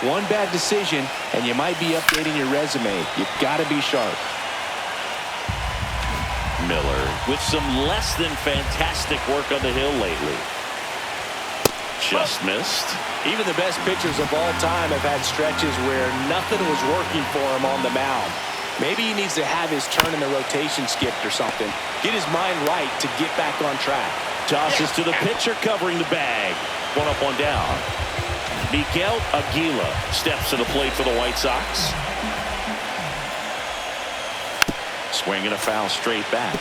One bad decision, and you might be updating your resume. You've got to be sharp. Miller with some less than fantastic work on the hill lately. Just missed. Even the best pitchers of all time have had stretches where nothing was working for him on the mound. Maybe he needs to have his turn in the rotation skipped or something. Get his mind right to get back on track. Tosses to the pitcher covering the bag. One up, one down. Miguel Aguila steps to the plate for the White Sox. Swing and a foul straight back.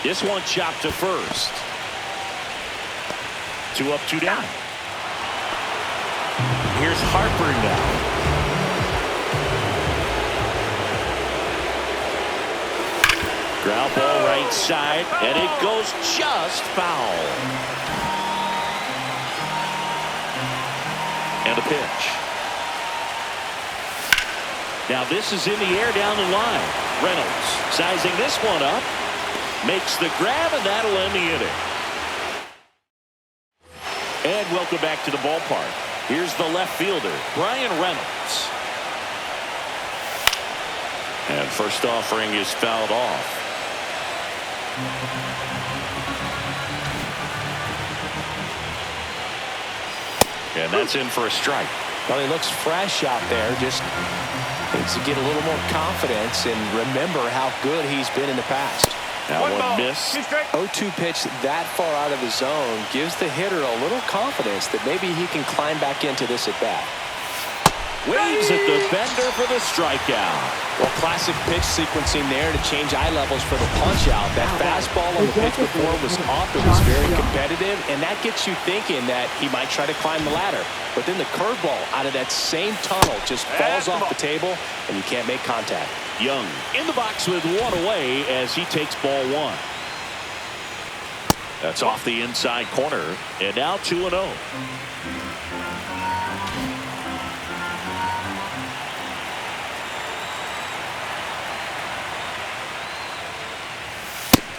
This one chopped to first. 2 up, 2 down. Here's Harper now. Ground ball right side, and it goes just foul. And a pitch. Now this is in the air down the line. Reynolds sizing this one up. Makes the grab, and that'll end the inning. And welcome back to the ballpark. Here's the left fielder, Brian Reynolds. And first offering is fouled off. And that's in for a strike. Well, he looks fresh out there. Just needs to get a little more confidence and remember how good he's been in the past. Now one miss. 0-2 pitch that far out of the zone gives the hitter a little confidence that maybe he can climb back into this at bat. Waves at the bender for the strikeout. Well, classic pitch sequencing there to change eye levels for the punch out. That fastball on the pitch before was off. It was very competitive, and that gets you thinking that he might try to climb the ladder. But then the curveball out of that same tunnel just falls off the table, and you can't make contact. Young in the box with one away as he takes ball one. That's off the inside corner, and now 2-0.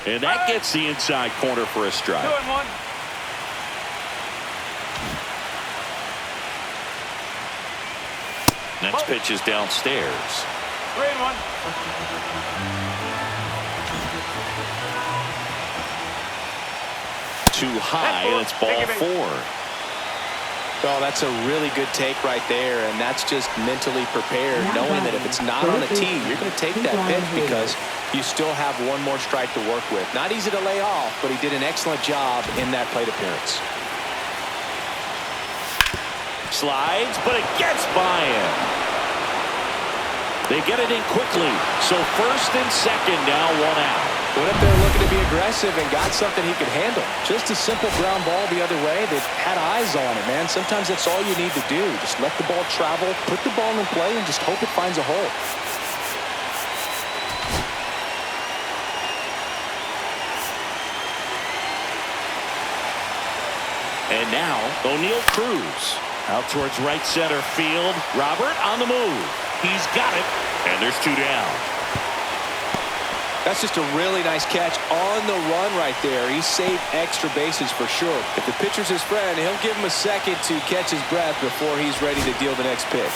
And that gets the inside corner for a strike. 2-1. Next pitch is downstairs. 3-1. Too high, and it's ball 4. Well, that's a really good take right there, and that's just mentally prepared, knowing that if it's not on the tee, you're going to take that pitch because you still have one more strike to work with. Not easy to lay off, but he did an excellent job in that plate appearance. Slides, but it gets by him. They get it in quickly, so first and second now, one out. Went up there looking to be aggressive and got something he could handle. Just a simple ground ball the other way. They've had eyes on it, man. Sometimes that's all you need to do. Just let the ball travel, put the ball in play, and just hope it finds a hole. And now, O'Neal Cruz out towards right center field. Robert on the move. He's got it, and there's 2 down. That's just a really nice catch on the run right there. He saved extra bases for sure. If the pitcher's his friend, he'll give him a second to catch his breath before he's ready to deal the next pitch.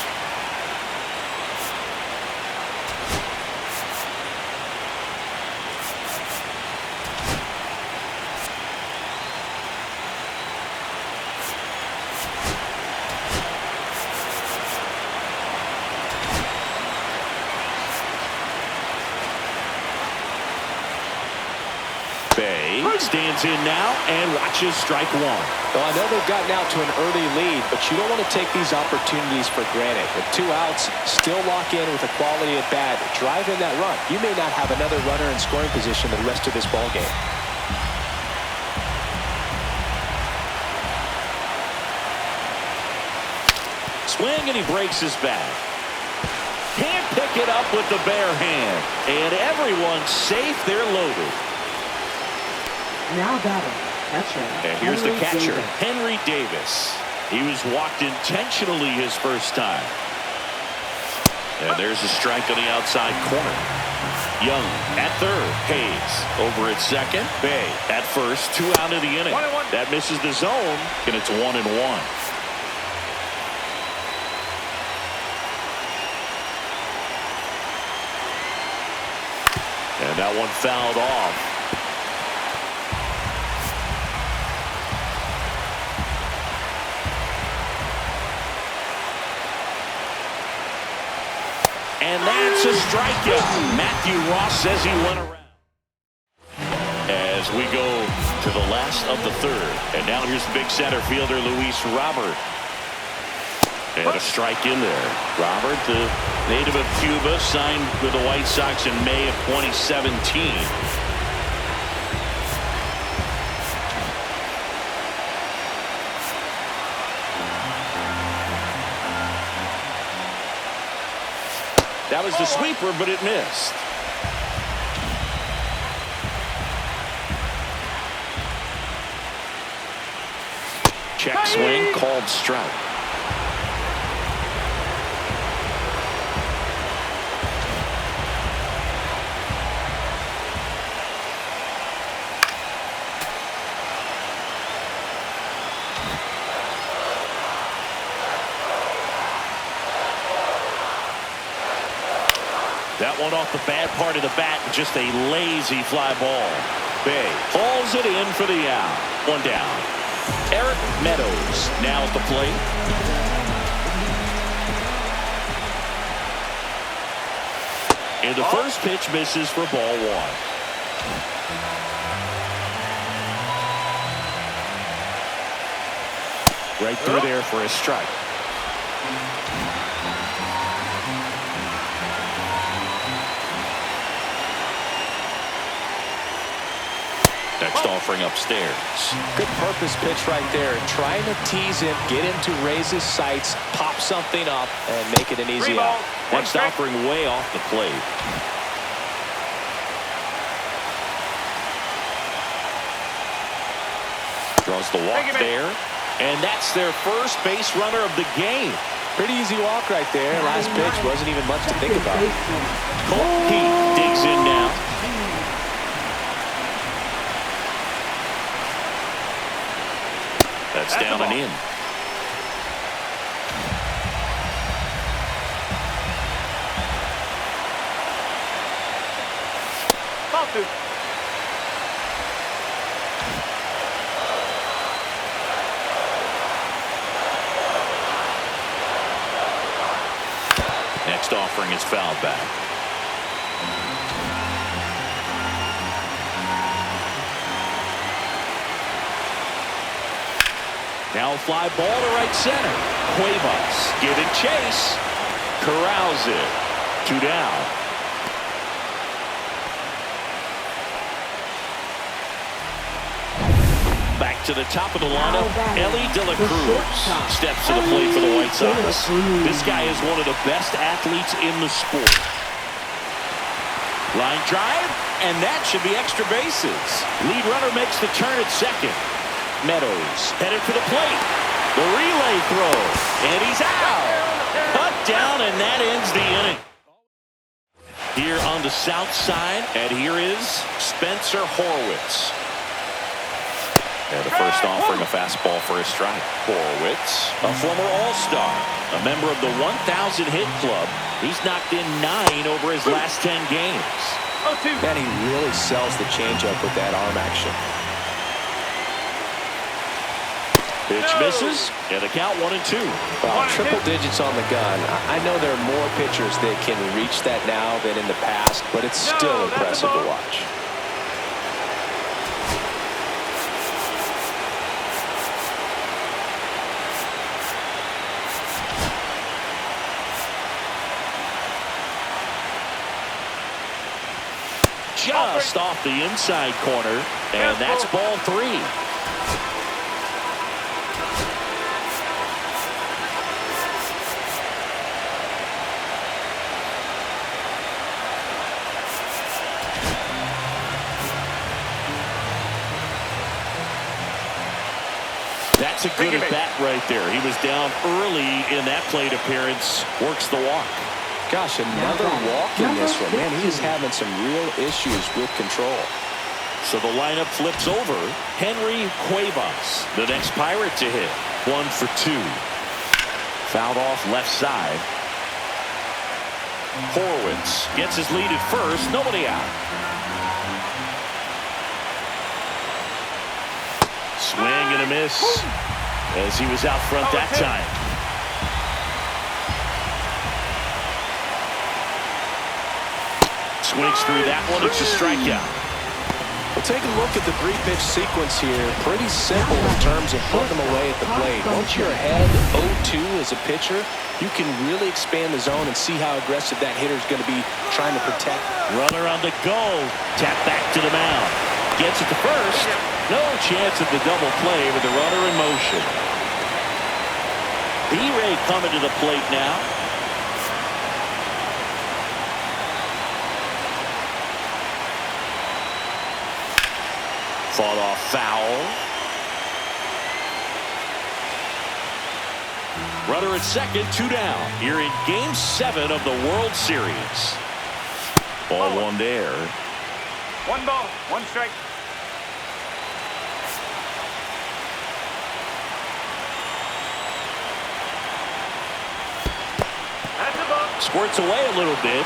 Stands in now and watches strike 1. Well, I know they've gotten out to an early lead, but you don't want to take these opportunities for granted. With 2 outs, still lock in with a quality at bat. Drive in that run. You may not have another runner in scoring position the rest of this ball game. Swing, and he breaks his back. Can't pick it up with the bare hand. And everyone's safe. They're loaded. Now batting, catcher. And here's the catcher, Davis. Henry Davis. He was walked intentionally his first time. And there's a strike on the outside corner. Young at third. Hayes over at second. Bay at first. 2 out of the inning. That misses the zone, and it's 1-1. And that one fouled off. And that's a strikeout. Matthew Ross says he went around. As we go to the last of the third. And now here's big center fielder Luis Robert. And a strike in there. Robert, the native of Cuba, signed with the White Sox in May of 2017. That was the sweeper, but it missed. Check swing, called strike. That one off the bad part of the bat, just a lazy fly ball. Bay hauls it in for the out. 1 down. Eric Meadows now at the plate. And the first pitch misses for ball 1. Right through there for a strike. Next offering upstairs. Good purpose pitch right there. Trying to tease him, get him to raise his sights, pop something up, and make it an easy out. Next offering way off the plate. Draws the walk there. And that's their first base runner of the game. Pretty easy walk right there. Last pitch wasn't even much to think about. Colt Heath digs in now. That's down and in. Next offering is fouled back. Now a fly ball to right center. Cuevas giving chase. Corrals it. 2 down. Back to the top of the lineup. Ellie De La Cruz steps to the plate for the White Sox. This guy is one of the best athletes in the sport. Line drive, and that should be extra bases. Lead runner makes the turn at second. Meadows headed for the plate. The relay throw, and he's out. Cut down, and that ends the inning. Here on the south side, and here is Spencer Horwitz. And the first offering a fastball for a strike. Horwitz, a former All-Star, a member of the 1,000 hit club. He's knocked in 9 over his last 10 games. Man, he really sells the changeup with that arm action. Pitch misses, and the count 1-2. Well, triple digits on the gun. I know there are more pitchers that can reach that now than in the past, but it's still impressive to watch. Just off the inside corner, and that's ball 3. That's a good at bat right there. He was down early in that plate appearance. Works the walk. Gosh, another walk in this one. Man, he is having some real issues with control. So the lineup flips over. Henry Cuevas, the next Pirate to hit. 1 for 2. Fouled off left side. Horowitz gets his lead at first. Nobody out. Swing and a miss as he was out front that time. Swings through that one. It's a strikeout. Well, take a look at the 3-pitch sequence here. Pretty simple in terms of putting them away at the plate. Once you're ahead 0-2 as a pitcher, you can really expand the zone and see how aggressive that hitter is going to be trying to protect. Runner on the go. Tap back to the mound. Gets it to first. No chance at the double play with the runner in motion. B-Ray coming to the plate now. Fought off foul. Runner at second, 2 down. Here in Game 7 of the World Series. Ball 1 there. 1 ball, 1 strike. That's the ball. Squirts away a little bit.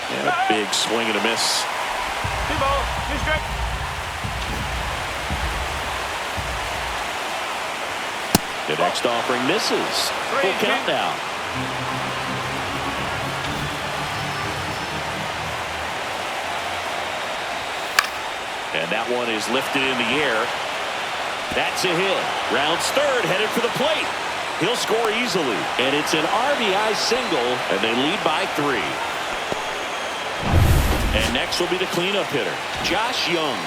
And a big swing and a miss. 2 balls, 2 strikes. The next offering misses. Full count now. And that one is lifted in the air. That's a hit. Rounds third, headed for the plate. He'll score easily. And it's an RBI single, and they lead by 3. And next will be the cleanup hitter, Josh Young.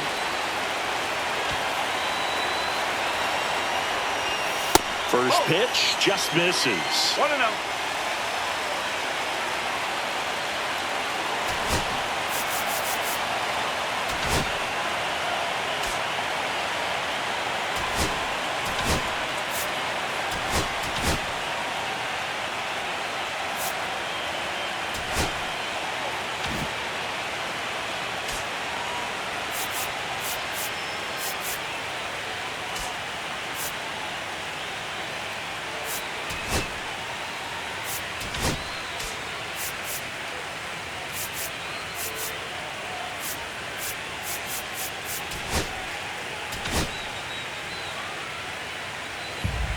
First pitch just misses. 1-0.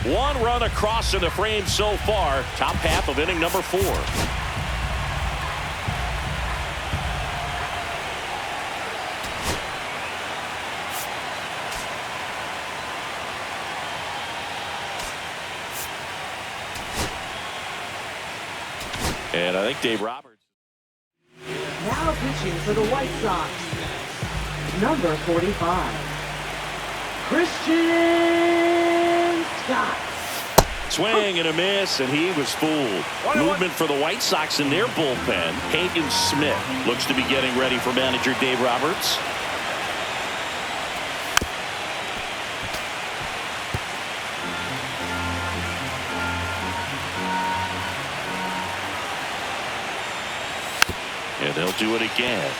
One run across in the frame so far. Top half of inning number 4. And I think Dave Roberts. Now pitching for the White Sox, number 45, Christian Scott. Swing and a miss, and he was fooled. Movement for the White Sox in their bullpen. Hagen Smith looks to be getting ready for manager Dave Roberts. And they'll do it again.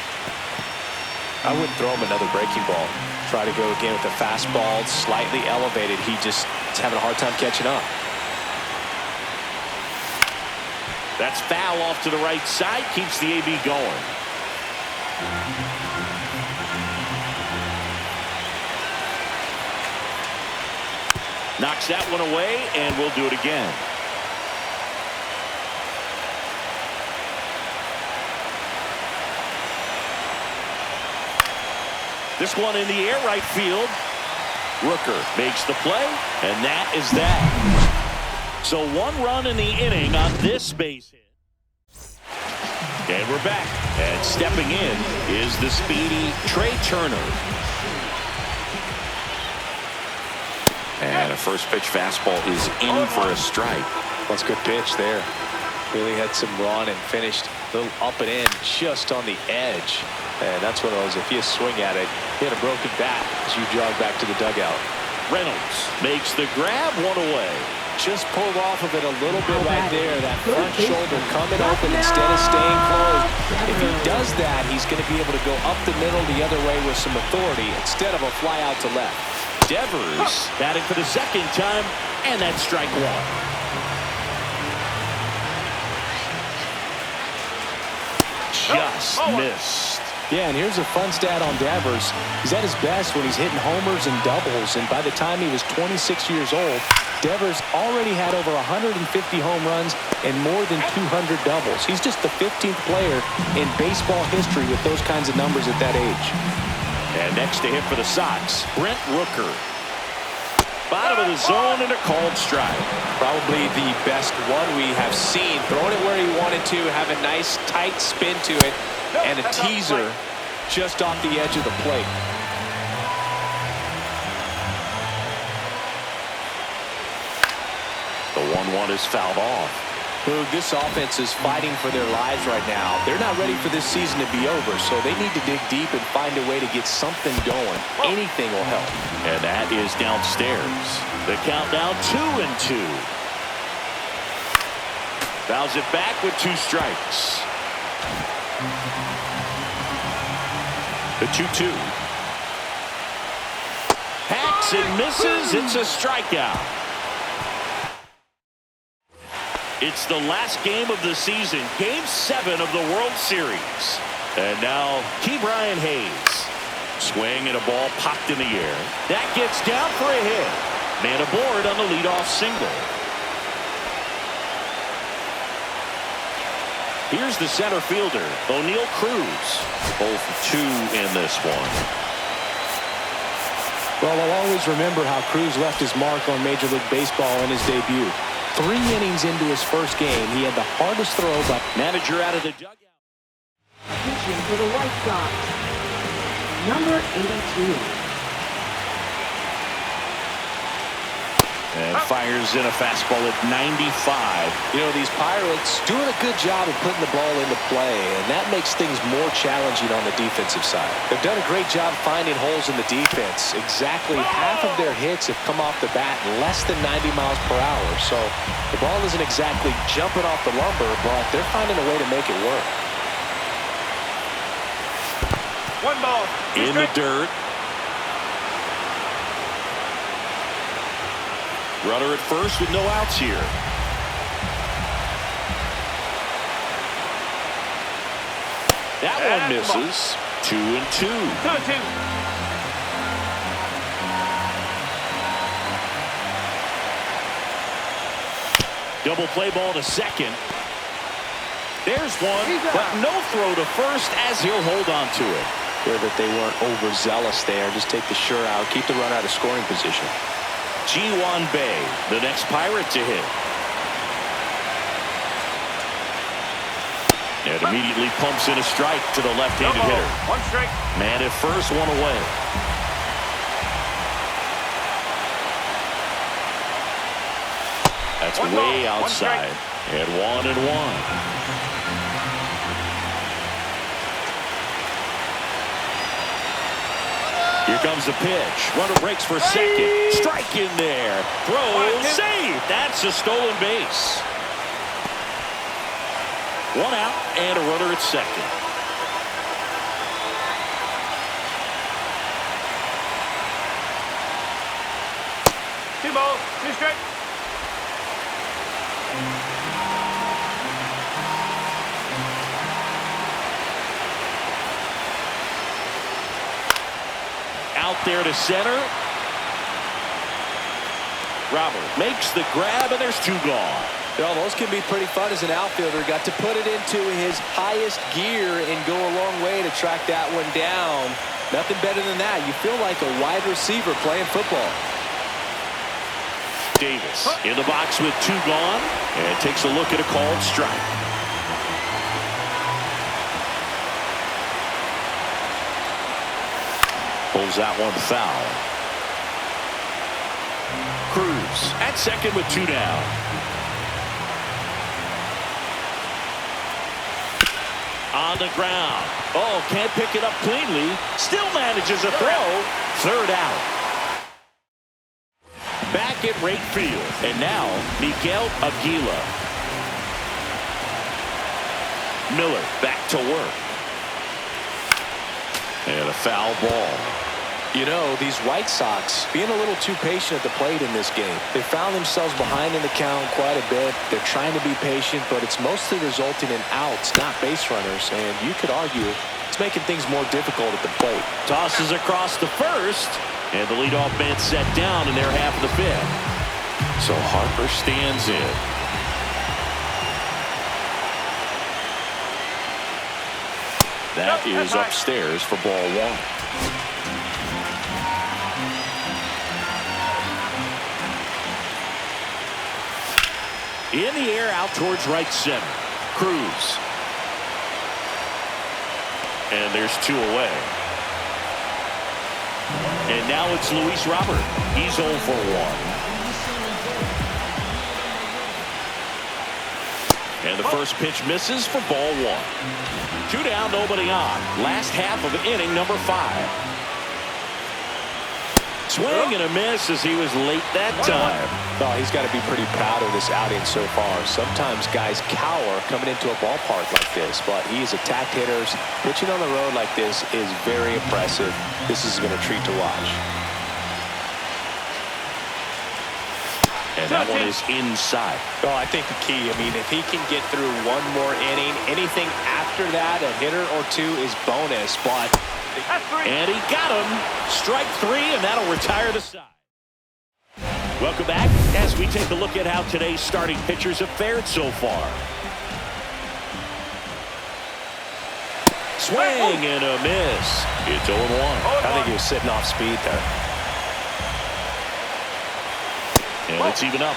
I wouldn't throw him another breaking ball. Try to go again with the fastball slightly elevated. He just is having a hard time catching up. That's foul off to the right side. Keeps the AB going. Knocks that one away, and we'll do it again. This one in the air, right field. Rooker makes the play, and that is that. So 1 run in the inning on this base hit. And we're back. And stepping in is the speedy Trey Turner. And a first pitch fastball is in for a strike. That's a good pitch there. Really had some run and finished little up and in just on the edge. And that's one of those, if you swing at it, hit a broken bat as you jog back to the dugout. Reynolds makes the grab, one away. Just pulled off of it a little bit right there. That front shoulder coming open instead of staying closed. If he does that, he's going to be able to go up the middle the other way with some authority instead of a fly out to left. Devers batting for the second time, and that's strike one. Just missed. Yeah, and here's a fun stat on Devers. He's at his best when he's hitting homers and doubles, and by the time he was 26 years old, Devers already had over 150 home runs and more than 200 doubles. He's just the 15th player in baseball history with those kinds of numbers at that age. And next to hit for the Sox, Brent Rooker. Bottom of the zone and a called strike. Probably the best one we have seen. Throwing it where he wanted to, have a nice tight spin to it, and a teaser just off the edge of the plate. The 1-1 is fouled off. Boog, this offense is fighting for their lives right now. They're not ready for this season to be over, so they need to dig deep and find a way to get something going. Anything will help. And that is downstairs. The countdown 2-2. Fouls it back with 2 strikes. The 2-2. Hacks and misses. It's a strikeout. It's the last game of the season, Game 7 of the World Series. And now, Ke'Bryan Hayes. Swing and a ball popped in the air. That gets down for a hit. Man aboard on the leadoff single. Here's the center fielder, O'Neal Cruz. 0 for 2 in this one. Well, I'll always remember how Cruz left his mark on Major League Baseball in his debut. 3 innings into his first game, he had the hardest throw by Manager out of the dugout. Pitching for the White Sox, number 82. And fires in a fastball at 95. You know, these Pirates doing a good job of putting the ball into play, and that makes things more challenging on the defensive side. They've done a great job finding holes in the defense. Exactly half of their hits have come off the bat less than 90 miles per hour. So the ball isn't exactly jumping off the lumber, but they're finding a way to make it work. 1 ball. In the dirt. Runner at first with no outs here. That one misses. 2-2. 2-2. Double play ball to second. There's one, but no throw to first as he'll hold on to it. Clear that they weren't overzealous there. Just take the sure out. Keep the runner out of scoring position. Ji-Hwan Bae, the next Pirate to hit. And immediately pumps in a strike to the left-handed hitter. 1 strike. Man at first, 1 away. That's way outside. And 1-1. Here comes the pitch. Runner breaks for second. Strike in there. Throw, save. That's a stolen base. 1 out and a runner at second. Two balls, 2 strikes. Out there to center. Robert makes the grab, and there's 2 gone. Well, those can be pretty fun as an outfielder. Got to put it into his highest gear and go a long way to track that one down. Nothing better than that. You feel like a wide receiver playing football. Davis in the box with 2 gone, and takes a look at a called strike. Pulls that one foul. Cruz at second with 2 down. On the ground. Oh, can't pick it up cleanly. Still manages a throw. Third out. Back at right field. And now, Miguel Aguila. Miller back to work. And a foul ball. You know, these White Sox being a little too patient at the plate in this game. They found themselves behind in the count quite a bit. They're trying to be patient, but it's mostly resulting in outs, not base runners. And you could argue it's making things more difficult at the plate. Tosses across the first. And the leadoff man set down in their half of the fifth. So Harper stands in. That is upstairs for ball one. In the air out towards right center. Cruz. And there's two away. And now it's Luis Robert. He's 0 for 1. And the first pitch misses for ball one. 2 down, nobody on. Last half of inning number 5. Swing and a miss as he was late that time. Oh, he's got to be pretty proud of this outing so far. Sometimes guys cower coming into a ballpark like this, but he's attacked hitters. Pitching on the road like this is very impressive. This has been a treat to watch. And that one is inside. Oh, I think the key, I mean, if he can get through one more inning, anything after that, a hitter or two is bonus, but... And he got him. Strike 3, and that'll retire the side. Welcome back as we take a look at how today's starting pitchers have fared so far. Swing and a miss. It's 0-1. I think he was sitting off speed there. And it's even up.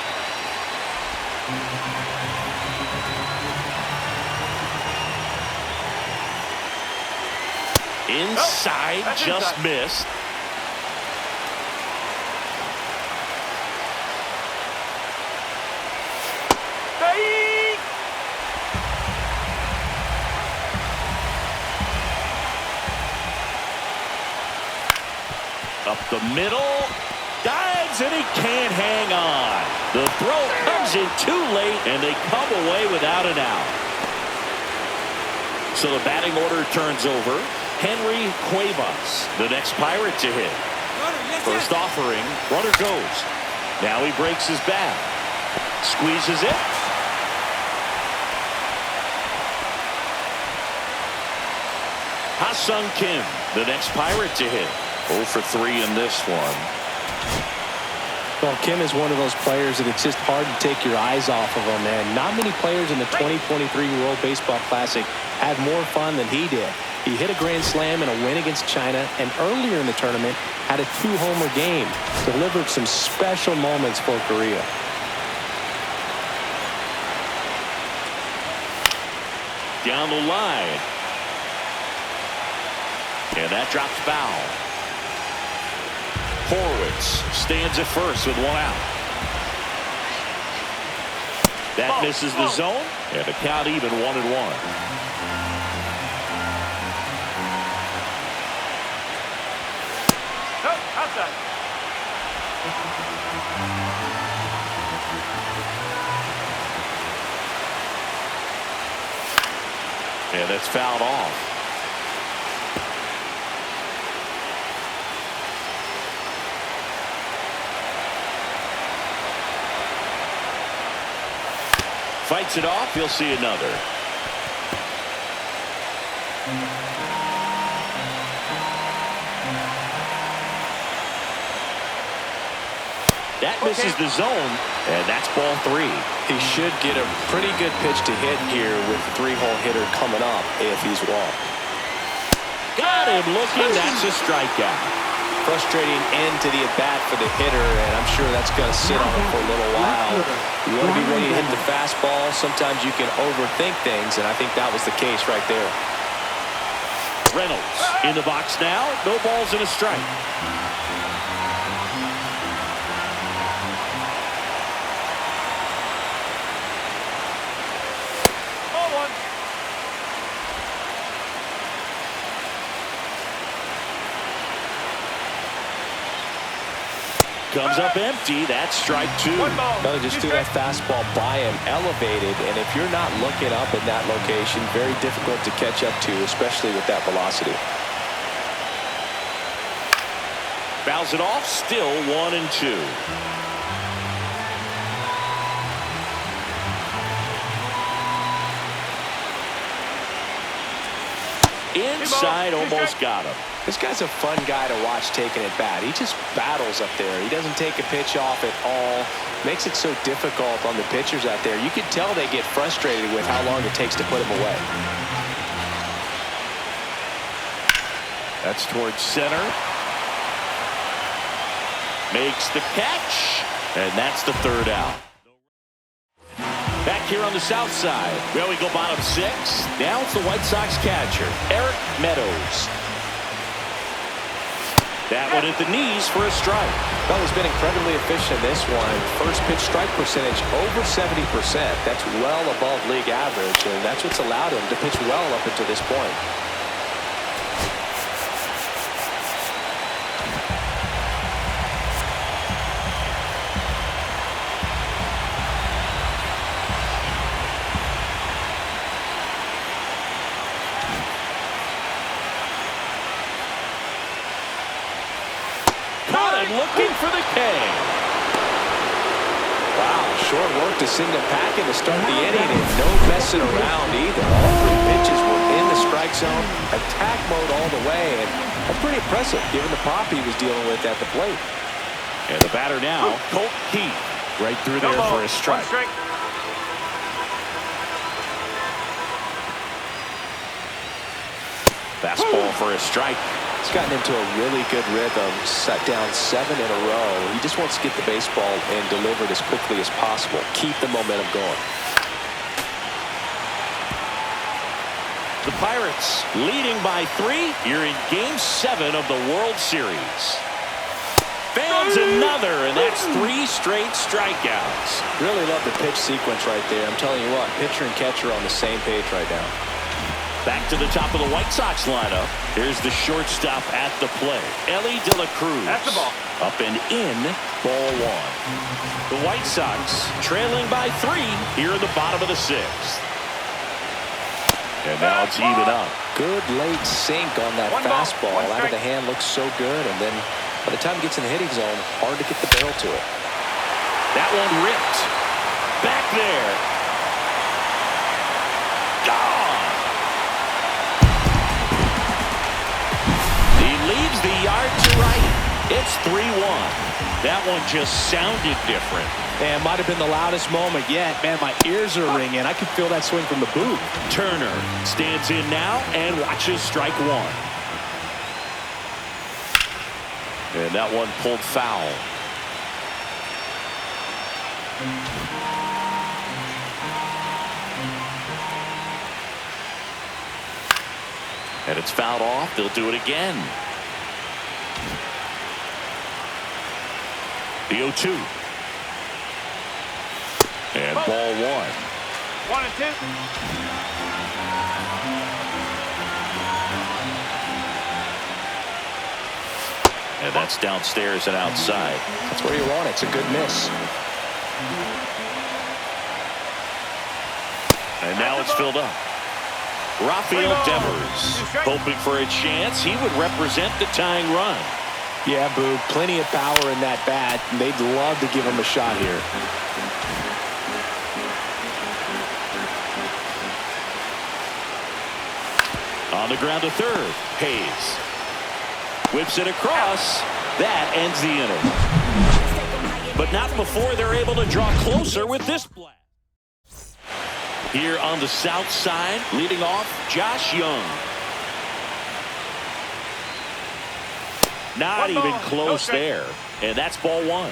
Inside, just missed. Up the middle. Dives, and he can't hang on. The throw comes in too late, and they come away without an out. So the batting order turns over. Henry Cuevas, the next Pirate to hit. First offering, runner goes. Now he breaks his bat. Squeezes it. Ha-Sung Kim, the next Pirate to hit. 0 for 3 in this one. Well, Kim is one of those players that it's just hard to take your eyes off of him, man. Not many players in the 2023 World Baseball Classic had more fun than he did. He hit a grand slam in a win against China, and earlier in the tournament had a 2-homer game. Delivered some special moments for Korea. Down the line. And that drops foul. Horwitz stands at first with 1 out. That misses the zone, and the count even 1-1. And that's fouled off. Fights it off. You'll see another. That misses the zone, and that's ball 3. He should get a pretty good pitch to hit here with the 3-hole hitter coming up if he's walked. Got him looking. That's a strikeout. Frustrating end to the at-bat for the hitter, and I'm sure that's going to sit on him for a little while. You want to be ready to hit the fastball. Sometimes you can overthink things, and I think that was the case right there. Reynolds in the box now. No balls and a strike. comes up empty. That's strike two. One ball. Gotta just threw that fastball by him, elevated, and if you're not looking up in that location, very difficult to catch up to, especially with that velocity. Fouls it off, still 1-2. Inside, almost got him. This guy's a fun guy to watch taking at bat. He just battles up there. He doesn't take a pitch off at all. Makes it so difficult on the pitchers out there. You can tell they get frustrated with how long it takes to put him away. That's towards center. Makes the catch. And that's the third out. Back here on the south side. Well, we go bottom six. Now it's the White Sox catcher, Eric Meadows. That one at the knees for a strike. Well, he's been incredibly efficient in this one. First pitch strike percentage over 70%. That's well above league average, and that's what's allowed him to pitch well up until this point. Looking for the K. Wow, short work to send him packing to start the inning, and no messing around either. All three pitches were in the strike zone, attack mode all the way, and that's pretty impressive given the pop he was dealing with at the plate. And the batter now, Colt Keith, right through there for a strike. Fastball for a strike. He's gotten into a really good rhythm, set down 7 in a row. He just wants to get the baseball and deliver it as quickly as possible. Keep the momentum going. The Pirates leading by 3 here in Game 7 of the World Series. Fans another, and that's 3 straight strikeouts. Really love the pitch sequence right there. I'm telling you what, pitcher and catcher are on the same page right now. Back to the top of the White Sox lineup. Here's the shortstop at the plate, Ellie De La Cruz. That's the ball. Up and in, ball 1. The White Sox trailing by 3 here in the bottom of the 6th. And now it's even up. Good late sink on that fastball. Out of the hand looks so good, and then by the time it gets in the hitting zone, hard to get the barrel to it. That one ripped. Back there. Gone. He leaves the yard to right. It's 3-1. That one just sounded different. Man, might have been the loudest moment yet. Man, my ears are ringing. I can feel that swing from the booth. Turner stands in now and watches strike 1. And that one pulled foul. And it's fouled off. They'll do it again. The 0-2. And ball 1. 1-2. And that's downstairs and outside. That's where you want it. It's a good miss. And now it's filled up. Rafael Devers hoping for a chance. He would represent the tying run. Yeah, Boo. Plenty of power in that bat. They'd love to give him a shot here. On the ground to third. Hayes whips it across. That ends the inning. But not before they're able to draw closer with this blast. Here on the south side, leading off, Josh Young. Not even close there. And that's ball 1.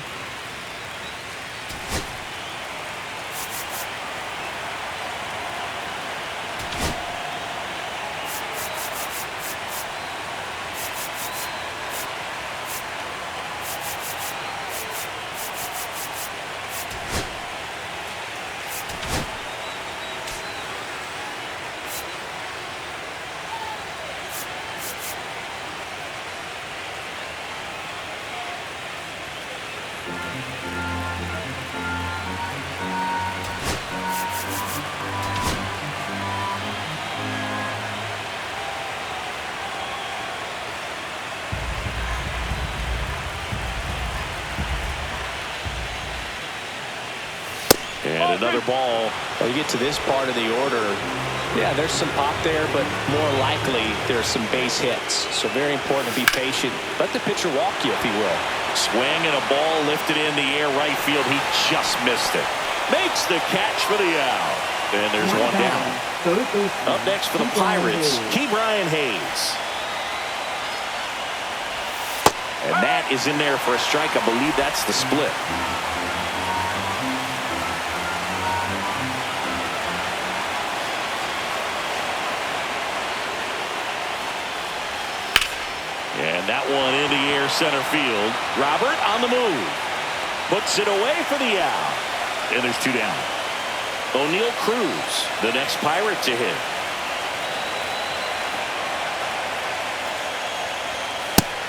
And another ball. Well, you get to this part of the order. Yeah, there's some pop there, but more likely there's some base hits. So very important to be patient. Let the pitcher walk you, if he will. Swing and a ball lifted in the air right field. He just missed it. Makes the catch for the out. And there's one down. Up next for the Pirates, Brian Hayes. And that is in there for a strike. I believe that's the split. And that one in the air center field. Robert on the move. Puts it away for the out. And there's two down. O'Neal Cruz, the next Pirate to hit.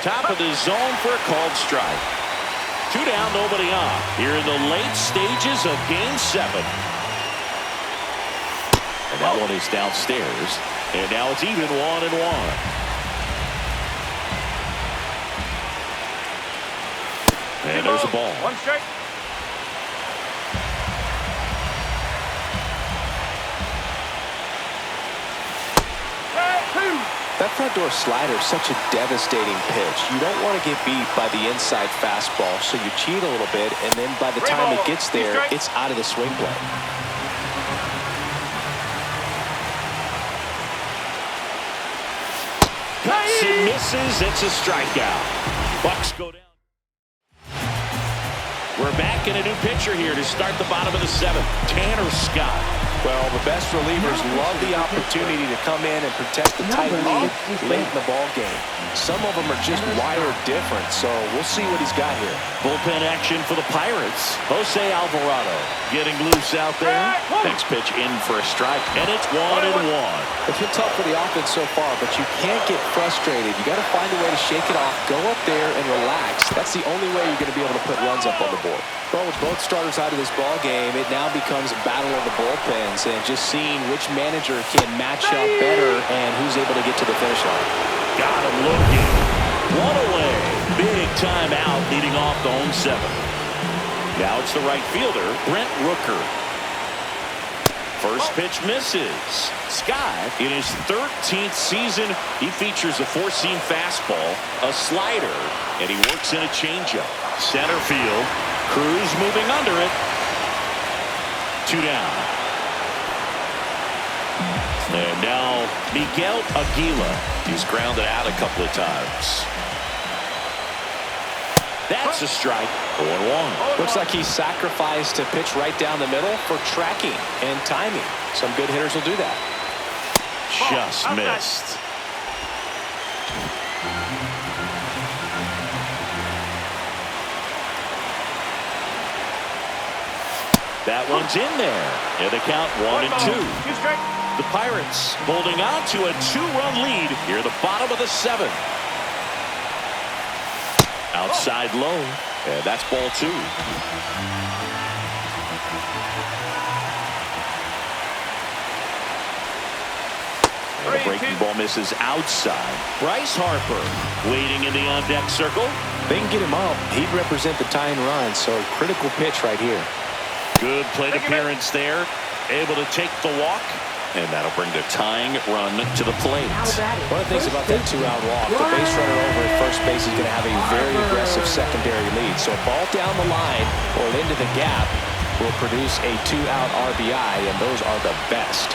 Top of the zone for a called strike. Two down, nobody on. Here in the late stages of Game 7. And that one is downstairs. And now it's even 1-1. And there's a ball. One strike. That front door slider is such a devastating pitch. You don't want to get beat by the inside fastball, so you cheat a little bit, and then by the time it gets there, it's out of the swing play. Cuts and misses. It's a strikeout. Bucks go down. We're back in a new pitcher here to start the bottom of the 7th. Tanner Scott. Well, the best relievers love the opportunity to come in and protect the tight lead late in the ball game. Some of them are just wired different, so we'll see what he's got here. Bullpen action for the Pirates. Jose Alvarado getting loose out there. Next pitch in for a strike, and it's 1-1. It's been tough for the offense so far, but you can't get frustrated. You got to find a way to shake it off, go up there and relax. That's the only way you're going to be able to put runs up on the board. Well, with both starters out of this ball game, it now becomes a battle of the bullpens and just seeing which manager can match up better and who's able to get to the finish line. Got him looking. One away. Big time out leading off the home 7. Now it's the right fielder, Brent Rooker. First pitch misses. Scott, in his 13th season, he features a 4-seam fastball, a slider, and he works in a changeup. Center field. Cruz moving under it. 2 down. And now Miguel Aguila. He's grounded out a couple of times. That's a strike. 0-1. Looks like he sacrificed a pitch right down the middle for tracking and timing. Some good hitters will do that. Just missed. That one's in there. And the count 1-2. The Pirates holding on to a 2-run lead here at the bottom of the 7th. Outside low. And that's ball 2. And the breaking ball misses outside. Bryce Harper waiting in the on-deck circle. They can get him up. He'd represent the tying run, so critical pitch right here. Good plate appearance there. Able to take the walk. And that'll bring the tying run to the plate. One of the things about that 2-out walk, the base runner over at first base is going to have a very aggressive secondary lead. So a ball down the line or into the gap will produce a 2-out RBI, and those are the best.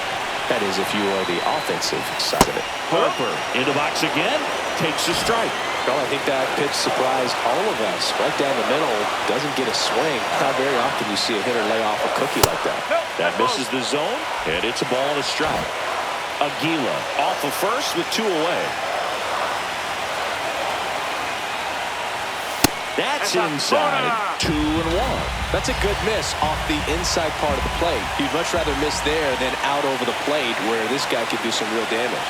That is if you are the offensive side of it. Harper in the box again. Takes a strike. Well, I think that pitch surprised all of us. Right down the middle, doesn't get a swing. Not very often you see a hitter lay off a cookie like that. That misses the zone, and it's a ball and a strike. Aguila off of first with 2 away. That's inside. 2-1. That's a good miss off the inside part of the plate. You'd much rather miss there than out over the plate where this guy could do some real damage.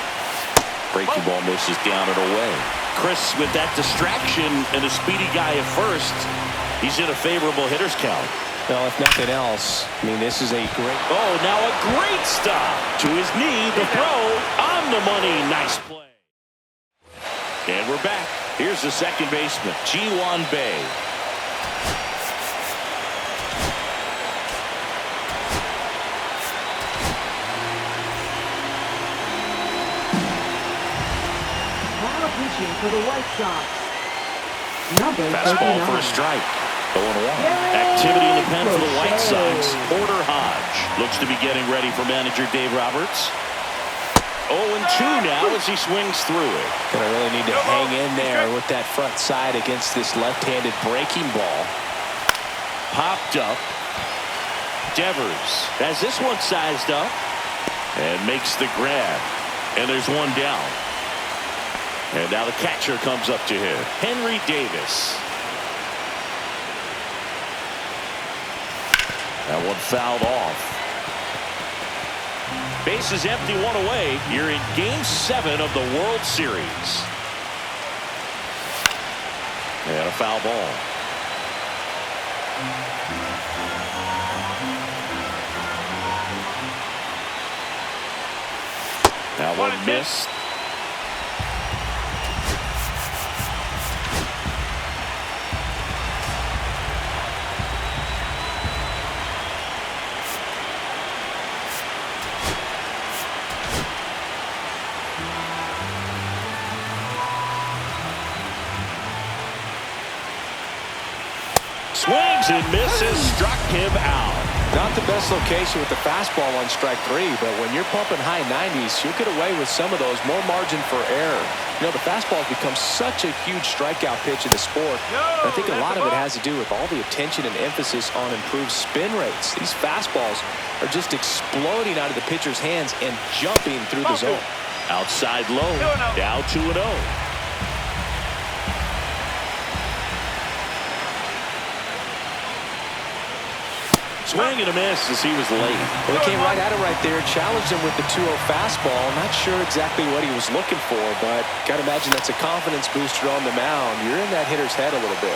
Breaking ball misses down and away. Chris with that distraction and a speedy guy at first. He's in a favorable hitter's count. Well, if nothing else, I mean, this is a great... Oh, now a great stop. To his knee, the throw on the money. Nice play. And we're back. Here's the second baseman, Ji-hwan Bae. for the White Sox. Number Fastball 39. for a strike. 0-1. Activity in the pen for the White Sox. Porter Hodge looks to be getting ready for manager Dave Roberts. 0-2 now as he swings through it. Gonna really need to hang in there with that front side against this left-handed breaking ball. Popped up. Devers has this one sized up and makes the grab. And there's one down. And now the catcher comes up to him. Henry Davis. That one fouled off. Base is empty, one away. You're in Game 7 of the World Series. And a foul ball. That one missed. Swings and misses, struck him out. Not the best location with the fastball on strike 3, but when you're pumping high 90s, you'll get away with some of those. More margin for error. You know, the fastball has become such a huge strikeout pitch in the sport. I think a lot of it has to do with all the attention and emphasis on improved spin rates. These fastballs are just exploding out of the pitcher's hands and jumping through the zone. Outside low, down 2-0. Swing and a miss as he was late. Well, he came right at him right there, challenged him with the 2-0 fastball. Not sure exactly what he was looking for, but got to imagine that's a confidence booster on the mound. You're in that hitter's head a little bit.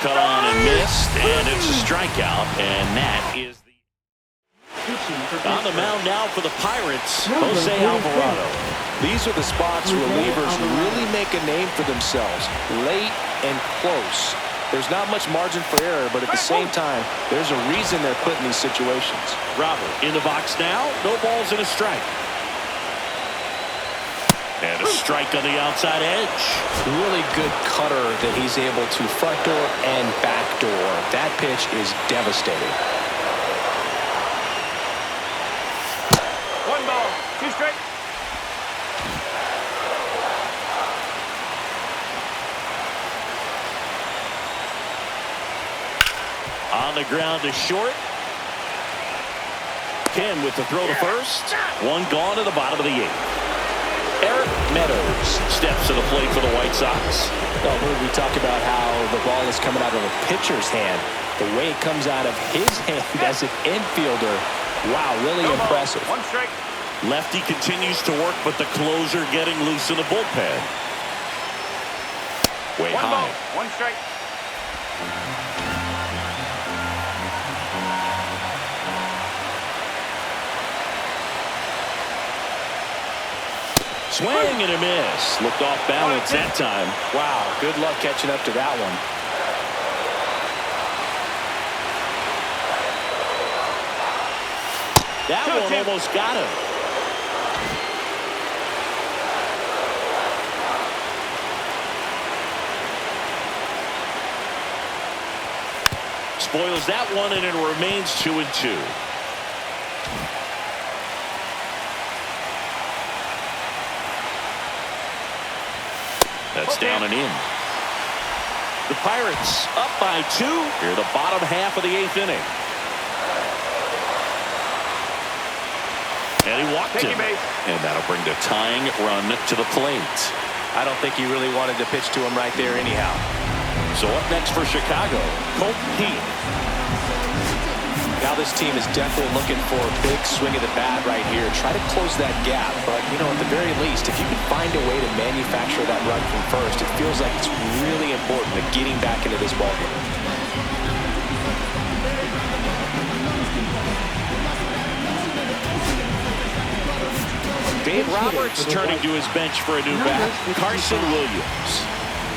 Cut on and missed, and it's a strikeout, and that is the... On the mound now for the Pirates, Jose Alvarado. These are the spots relievers really make a name for themselves. Late and close. There's not much margin for error, but at the same time, there's a reason they're put in these situations. Robert in the box now. No balls and a strike. And a strike on the outside edge. Really good cutter that he's able to front door and back door. That pitch is devastating. 1 ball, 2 straight. On the ground to short. Ken with the throw to first. One gone at the bottom of the 8th. Eric Meadows steps to the plate for the White Sox. Well, we talk about how the ball is coming out of a pitcher's hand. The way it comes out of his hand as an infielder. Wow, really impressive. 1 strike. Lefty continues to work, but the closer getting loose in the bullpen. Way 1 high. ball, 1 strike. Swing and a miss. Looked off balance that time. Wow, good luck catching up to that one. That one almost got him. Spoils that one, and it remains 2-2. That's down and in. The Pirates up by 2 here, the bottom half of the 8th inning. And he walked him. And that'll bring the tying run to the plate. I don't think he really wanted to pitch to him right there anyhow. So up next for Chicago, Colton Heath. Now this team is definitely looking for a big swing of the bat right here. Try to close that gap. But, you know, at the very least, if you can find a way to manufacture that run from first, it feels like it's really important to getting back into this ballgame. Dave Roberts turning to his bench for a new bat. Carson Williams.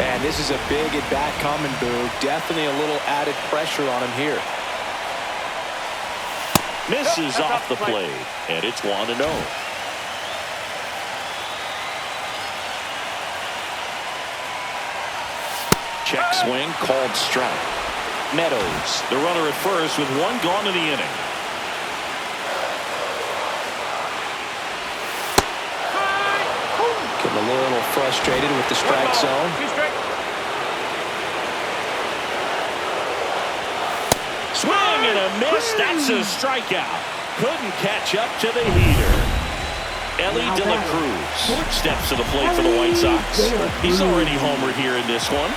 And this is a big at-bat coming, Boo. Definitely a little added pressure on him here. Misses off the plate, and it's 1-0. Check swing, called strike. Meadows, the runner at first with one gone in the inning. Getting a little frustrated with the strike zone. Swing and a miss. That's a strikeout. Couldn't catch up to the heater. Ellie De La Cruz steps to the plate for the White Sox. He's already homered here in this one.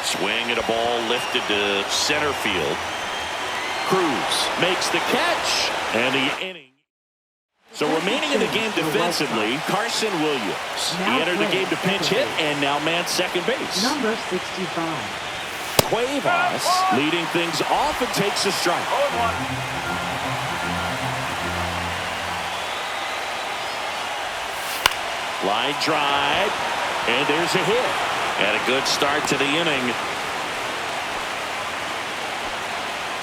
Swing and a ball lifted to center field. Cruz makes the catch, and the inning. So remaining in the game defensively, Carson Williams. He entered the game to pinch hit and now man second base. Number 65. Cuevas leading things off and takes a strike. Line drive, and there's a hit. And a good start to the inning.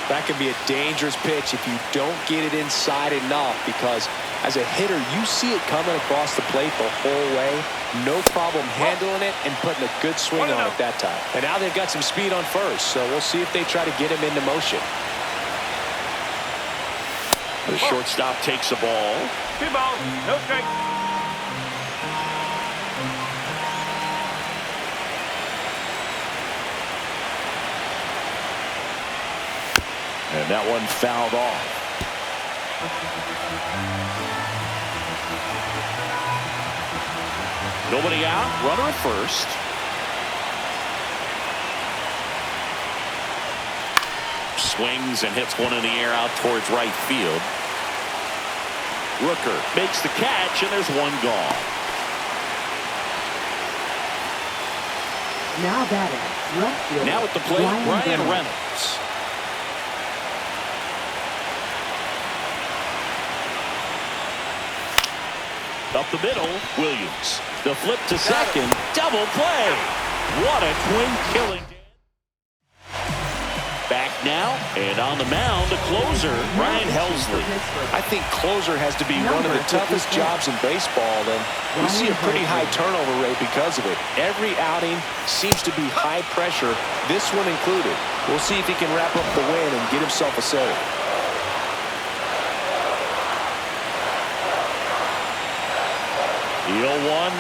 That can be a dangerous pitch if you don't get it inside enough, because as a hitter, you see it coming across the plate the whole way. No problem handling it and putting a good swing on it that time. And now they've got some speed on first, so we'll see if they try to get him into motion. The shortstop takes a ball. 2 balls, no strike. And that one fouled off. Nobody out. Runner at first. Swings and hits one in the air out towards right field. Rooker makes the catch, and there's one gone. Now batting, left field. Now at the plate, Ryan Reynolds. Up the middle, Williams. The flip to second, double play. What a twin killing. Back now, and on the mound, the closer, Ryan Helsley. I think closer has to be one of the toughest jobs in baseball, and we see a pretty high turnover rate because of it. Every outing seems to be high pressure, this one included. We'll see if he can wrap up the win and get himself a save. The 0-1.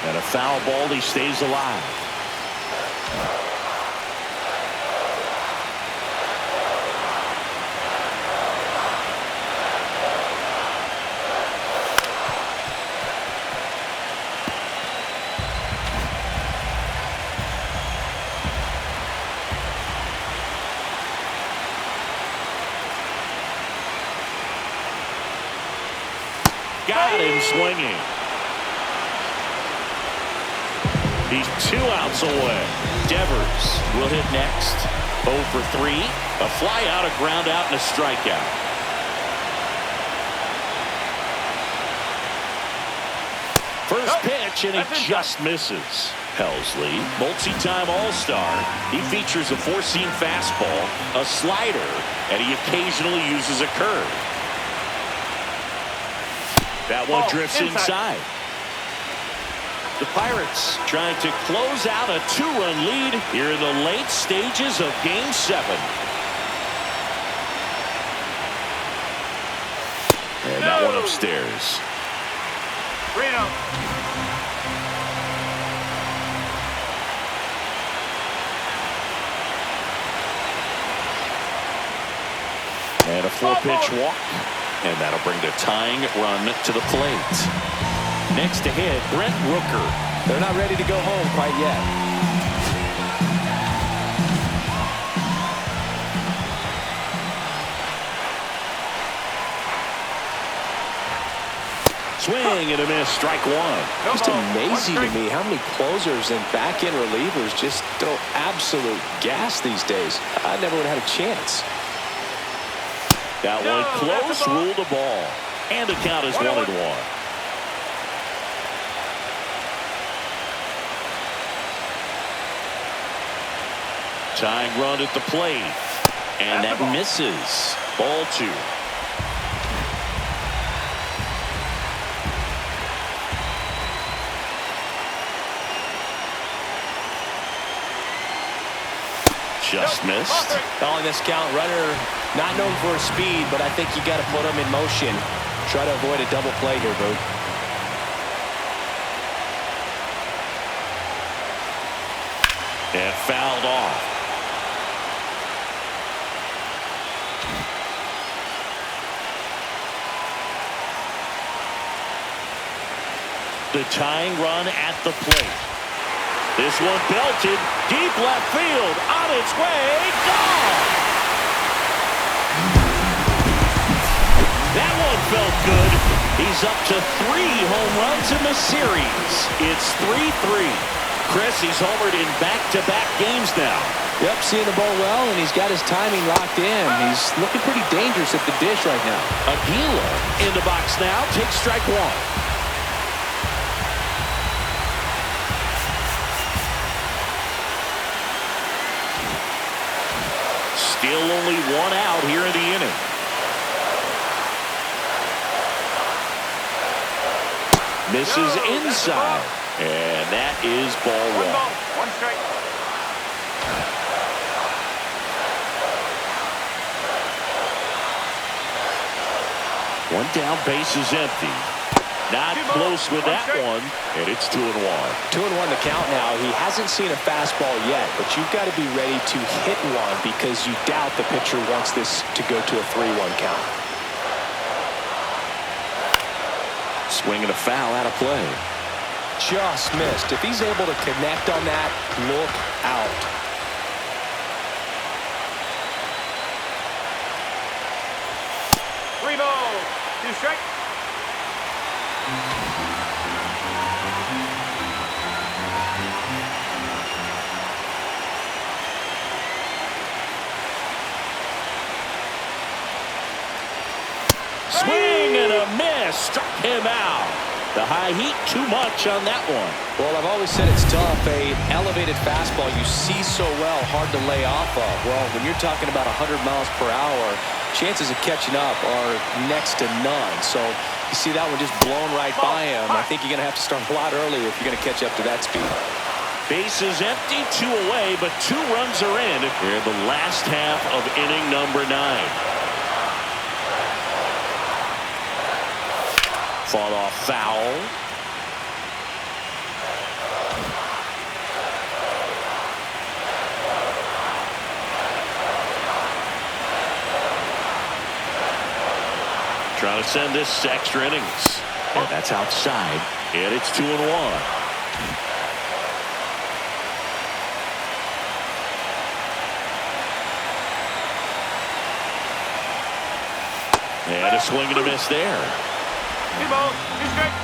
And a foul ball, he stays alive. Got him swinging. He's 2 outs away. Devers will hit next. 0 for 3. A fly out, a ground out, and a strikeout. First pitch, and he just misses. Helsley, multi-time All-Star. He features a 4-seam fastball, a slider, and he occasionally uses a curve. That one drifts inside. The Pirates trying to close out a 2-run lead here in the late stages of Game 7. And that one upstairs. Reno. And a 4-pitch walk. And that'll bring the tying run to the plate. Next to hit, Brent Rooker. They're not ready to go home quite yet. swing and a miss. Strike one. No Just ball. amazing One to strike. me how many closers and back-end relievers just throw absolute gas these days. I never would have had a chance. That No, one that's close, a ball. ruled a ball. And the count is 1-1. Tying run at the plate. And That's that the ball. misses. Ball two. Just missed. On this count, runner not known for his speed, but I think you got to put him in motion. Try to avoid a double play here, Boog. And fouled off. The tying run at the plate. This one belted deep left field, on its way, gone. That one felt good. He's up to 3 home runs in the series. It's 3-3. Chris, he's homered in back-to-back games now. Yep, seeing the ball well, and he's got his timing locked in. He's looking pretty dangerous at the dish right now. Aguila in the box now, takes strike one. Still only 1 out here in the inning. Misses inside. And that is ball One one. ball. One strike. One down, base is empty. Not close with that one, and it's 2-1. 2-1 the count now. He hasn't seen a fastball yet, but you've got to be ready to hit one because you doubt the pitcher wants this to go to a 3-1 count. Swing and a foul out of play. Just missed. If he's able to connect on that, look out. Three balls. Two strikes. Swing and a miss. Struck him out. The high heat, too much on that one. Well, I've always said it's tough. A elevated fastball you see so well, hard to lay off of. Well, when you're talking about 100 miles per hour, chances of catching up are next to none. So you see that one just blown right by him. I think you're going to have to start a lot earlier if you're going to catch up to that speed. Base is empty, 2 away, but 2 runs are in here the last half of inning number 9. Fought off foul. Trying to send this to extra innings. And that's outside. And it's 2-1. And a swing and a miss there. 2 balls. 2 strikes.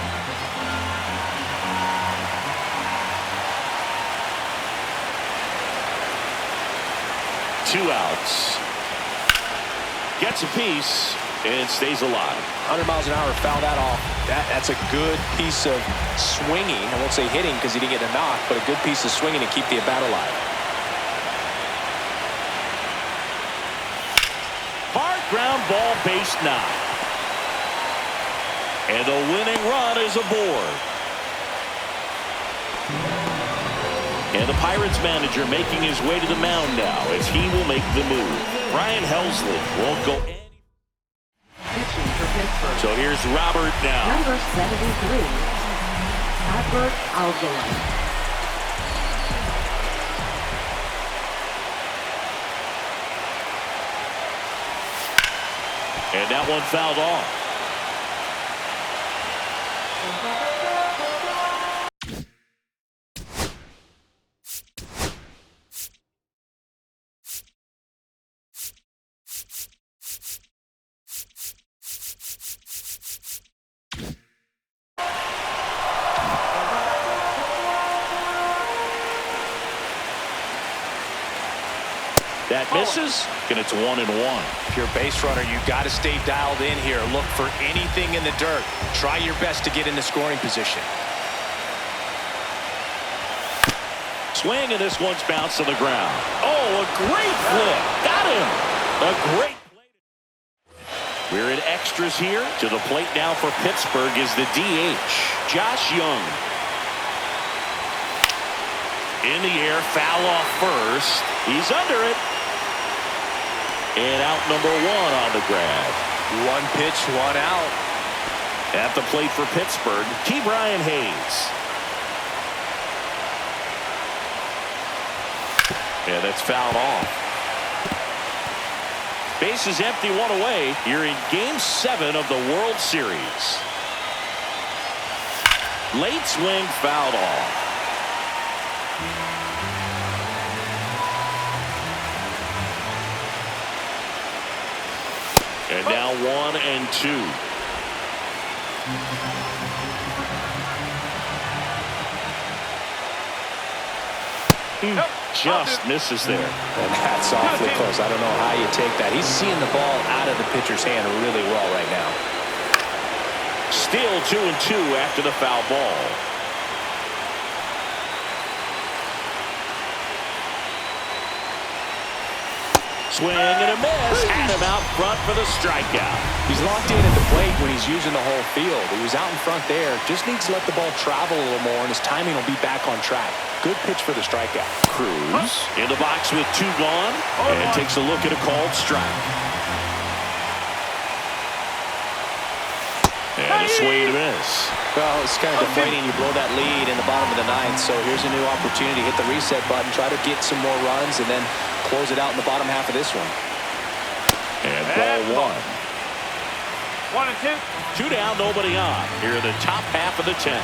Two outs. Gets a piece and stays alive. 100 miles an hour, foul that off. That's a good piece of swinging. I won't say hitting because he didn't get a knock, but a good piece of swinging to keep the at-bat alive. Hard ground ball, base 9. And the winning run is aboard. And the Pirates manager making his way to the mound now as he will make the move. Ryan Helsley won't go any. Pitching for Pittsburgh. So here's Robert now. Number 73, Albert Algala. And that one fouled off. That misses, and it's 1-1. If you're a base runner, you've got to stay dialed in here. Look for anything in the dirt. Try your best to get in the scoring position. Swing, and this one's bounced to the ground. Oh, a great flip. Got him. A great play. We're in extras here. To the plate now for Pittsburgh is the DH, Josh Young. In the air, foul off first. He's under it. And out number 1 on the grab. 1 pitch, 1 out. At the plate for Pittsburgh, Brian Hayes. And that's fouled off. Base is empty, 1 away. You're in Game 7 of the World Series. Late swing, fouled off. And now 1-2. Just misses there. And that's awfully close. I don't know how you take that. He's seeing the ball out of the pitcher's hand really well right now. Still 2-2 after the foul ball. Swing and a miss. Had him out front for the strikeout. He's locked in at the plate when he's using the whole field. He was out in front there. Just needs to let the ball travel a little more, and his timing will be back on track. Good pitch for the strikeout. Cruz in the box with 2 gone, and takes a look at a called strike. And a swing and a miss. Well, it's kind of deflating. You blow that lead in the bottom of the 9th, so here's a new opportunity. Hit the reset button, try to get some more runs, and then close it out in the bottom half of this one. And ball 1. 1-2. 2 down, nobody on. Here in the top half of the 10th.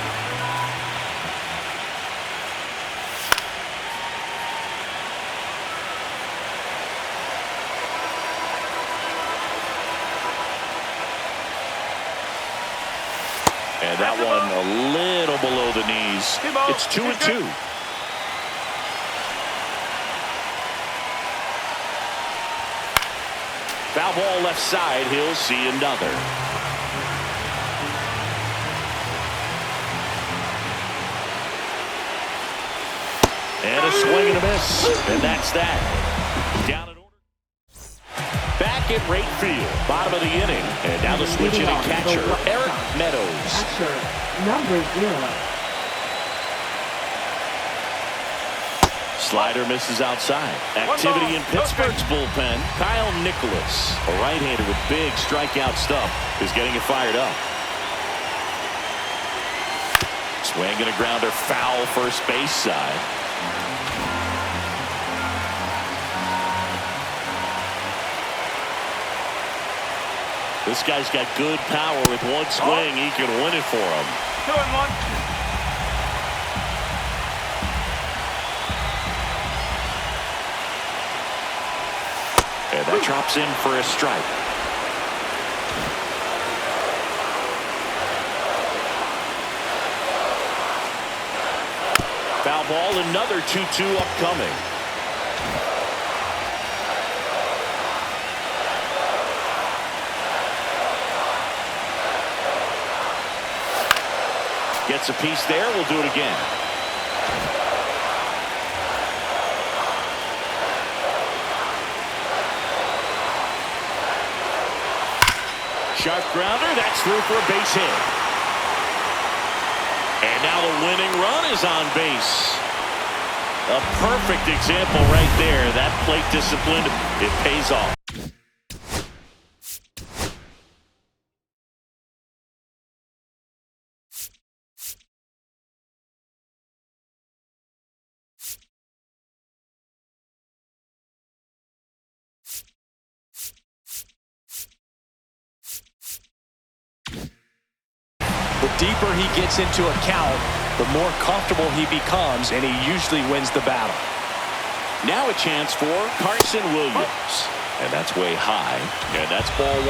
And that one a little below the knees. It's 2-2. Foul ball left side. He'll see another. And a swing and a miss. And that's that. Down in order. Back at right field. Bottom of the inning. And now the switch hitting catcher, Eric Meadows. Catcher, number 0. Slider misses outside. Activity in Pittsburgh's bullpen. Kyle Nicholas, a right-hander with big strikeout stuff, is getting it fired up. Swing and a grounder, foul first base side. This guy's got good power. With 1 swing, he can win it for him. 2-1. And that drops in for a strike. Foul ball, another 2-2 upcoming. Gets a piece there. We'll do it again. Sharp grounder. That's through for a base hit. And now the winning run is on base. A perfect example right there. That plate discipline, it pays off. The deeper he gets into a count, the more comfortable he becomes, and he usually wins the battle. Now a chance for Carson Williams. And that's way high. And that's ball 1.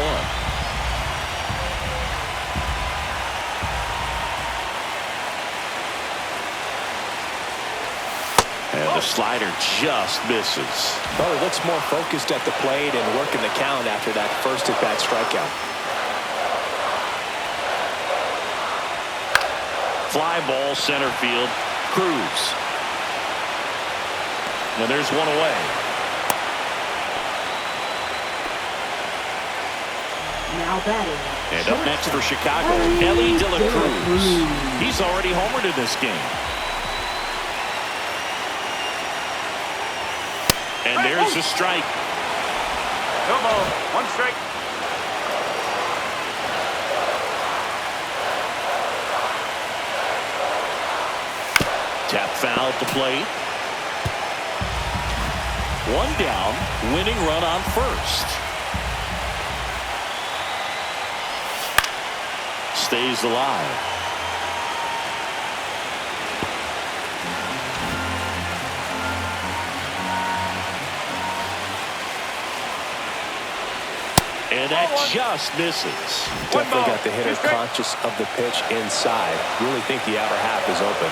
And The slider just misses. Well, he looks more focused at the plate and working the count after that first at-bat strikeout. Fly ball center field. Cruz. And there's one away. Now batting. And up next for Chicago, Ellie De La Cruz. He's already homered in this game. And there's a strike. No ball. One strike. Tap foul at the plate. One down, winning run on first. Stays alive. And that just misses. Definitely got the hitter conscious of the pitch inside. Really think the outer half is open.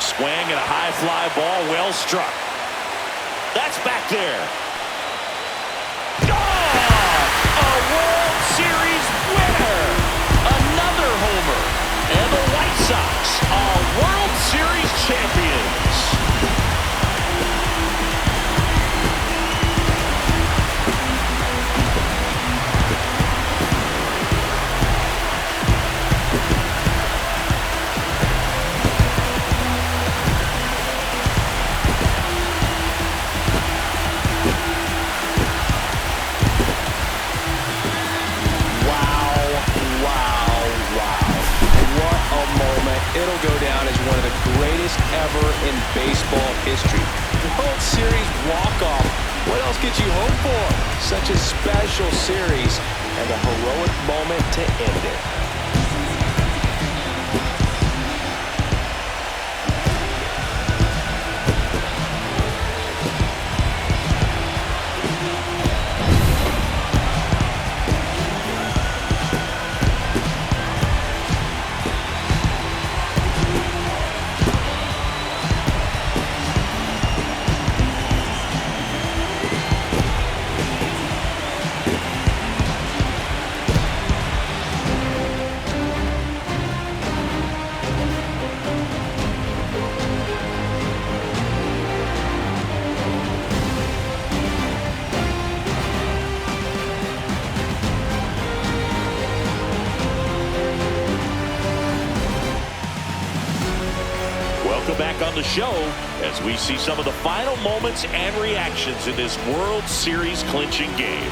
Swing and a high fly ball, well struck. That's back there. Oh! A World Series winner! Another homer. And the White Sox are World Series champions. It'll go down as one of the greatest ever in baseball history. World Series walk-off. What else could you hope for? Such a special series and a heroic moment to end it. Back on the show as we see some of the final moments and reactions in this World Series clinching game.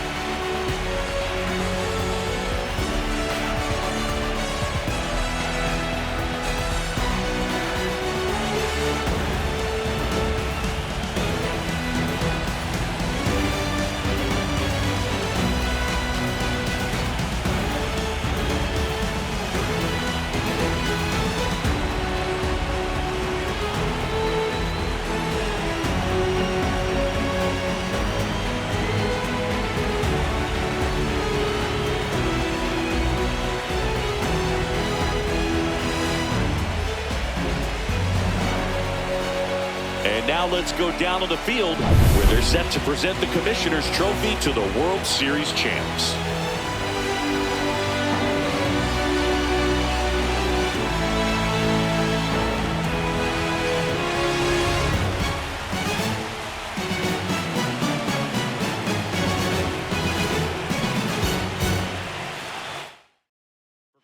And now let's go down to the field where they're set to present the Commissioner's Trophy to the World Series champs.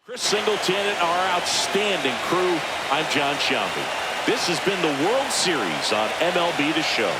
Chris Singleton and our outstanding crew, I'm John Shelby. This has been the World Series on MLB The Show.